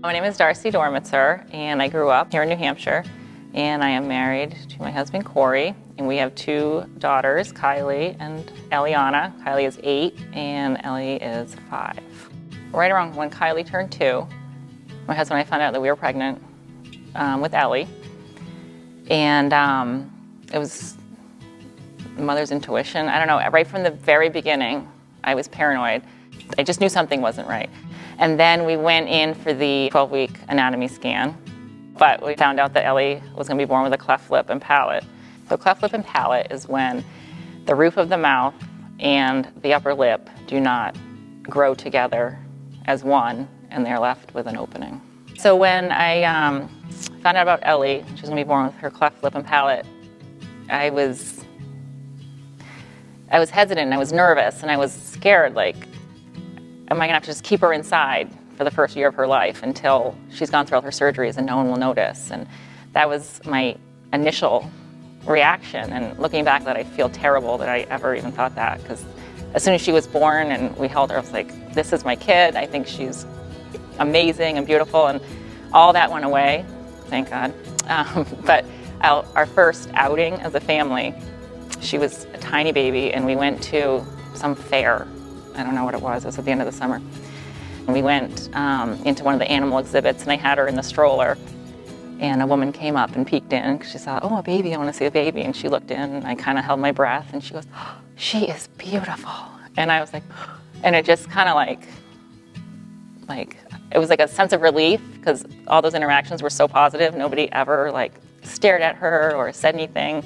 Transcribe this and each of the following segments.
My name is Darci Dormitzer, and I grew up here in New Hampshire, and I am married to my husband, Corey, and we have two daughters, Kylie and Eliana. Kylie is 8, and Ellie is 5. Right around when Kylie turned 2, my husband and I found out that we were pregnant with Ellie, and it was mother's intuition. I don't know, right from the very beginning, I was paranoid. I just knew something wasn't right. And then we went in for the 12-week anatomy scan, but we found out that Ellie was going to be born with a cleft lip and palate. So cleft lip and palate is when the roof of the mouth and the upper lip do not grow together as one, and they're left with an opening. So when I found out about Ellie, she was going to be born with her cleft lip and palate, I was hesitant, I was nervous, and I was scared, like, am I going to have to just keep her inside for the first year of her life until she's gone through all her surgeries and no one will notice? And that was my initial reaction. And looking back, that I feel terrible that I ever even thought that, because as soon as she was born and we held her, I was like, this is my kid. I think she's amazing and beautiful. And all that went away, thank God. But our first outing as a family, she was a tiny baby, and we went to some fair. I don't know what it was at the end of the summer. And we went into one of the animal exhibits, and I had her in the stroller, and a woman came up and peeked in because she saw, oh, a baby, I want to see a baby. And she looked in, and I kind of held my breath, and she goes, oh, she is beautiful. And I was like, and it just kind of like, it was like a sense of relief, because all those interactions were so positive. Nobody ever like stared at her or said anything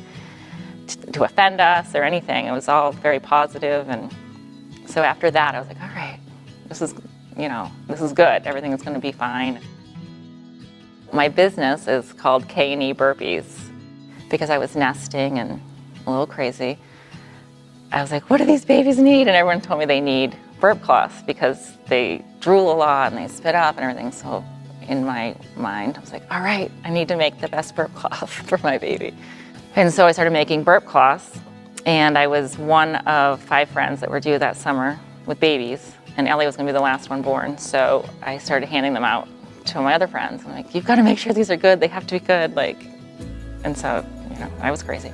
to offend us or anything. It was all very positive. And so after that, I was like, all right, this is good. Everything is going to be fine. My business is called K E Burpies, because I was nesting and a little crazy. I was like, what do these babies need? And everyone told me they need burp cloths because they drool a lot and they spit up and everything. So in my mind, I was like, all right, I need to make the best burp cloth for my baby. And so I started making burp cloths. And I was one of 5 friends that were due that summer with babies, and Ellie was going to be the last one born. So I started handing them out to my other friends. I'm like, you've got to make sure these are good. They have to be good. And so, I was crazy.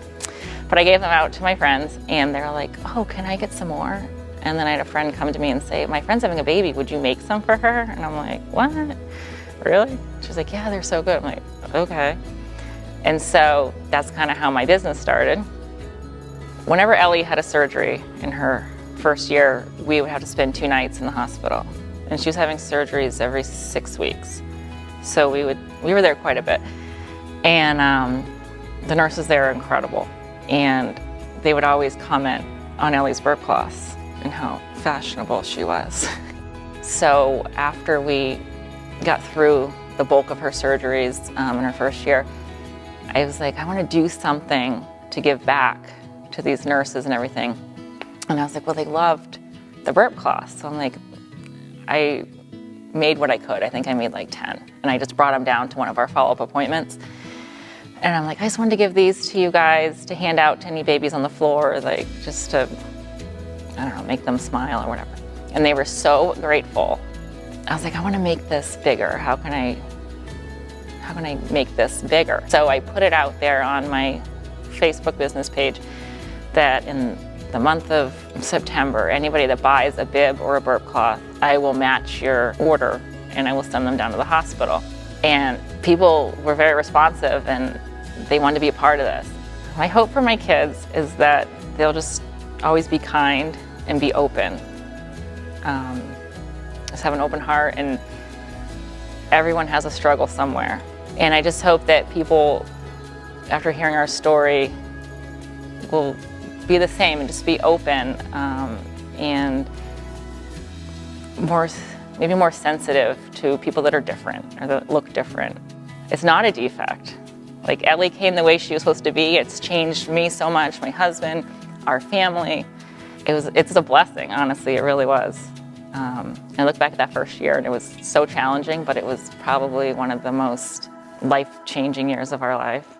But I gave them out to my friends, and they're like, oh, can I get some more? And then I had a friend come to me and say, my friend's having a baby. Would you make some for her? And I'm like, what? Really? She's like, yeah, they're so good. I'm like, okay. And so that's kind of how my business started. Whenever Ellie had a surgery in her first year, we would have to spend 2 nights in the hospital. And she was having surgeries every 6 weeks. So we were there quite a bit. And the nurses there are incredible. And they would always comment on Ellie's burp cloths and how fashionable she was. So after we got through the bulk of her surgeries in her first year, I was like, I want to do something to give back to these nurses and everything. And I was like, well, they loved the burp cloths. So I'm like, I made what I could. I think I made like 10. And I just brought them down to one of our follow-up appointments. And I'm like, I just wanted to give these to you guys to hand out to any babies on the floor, like just to, I don't know, make them smile or whatever. And they were so grateful. I was like, I want to make this bigger. How can I make this bigger? So I put it out there on my Facebook business page that in the month of September, anybody that buys a bib or a burp cloth, I will match your order and I will send them down to the hospital. And people were very responsive and they wanted to be a part of this. My hope for my kids is that they'll just always be kind and be open. Just have an open heart, and everyone has a struggle somewhere. And I just hope that people, after hearing our story, will be the same and just be open and maybe more sensitive to people that are different or that look different. It's not a defect. Like, Ellie came the way she was supposed to be. It's changed me so much, my husband, our family. It's a blessing, honestly, it really was. I look back at that first year and it was so challenging, but it was probably one of the most life-changing years of our life.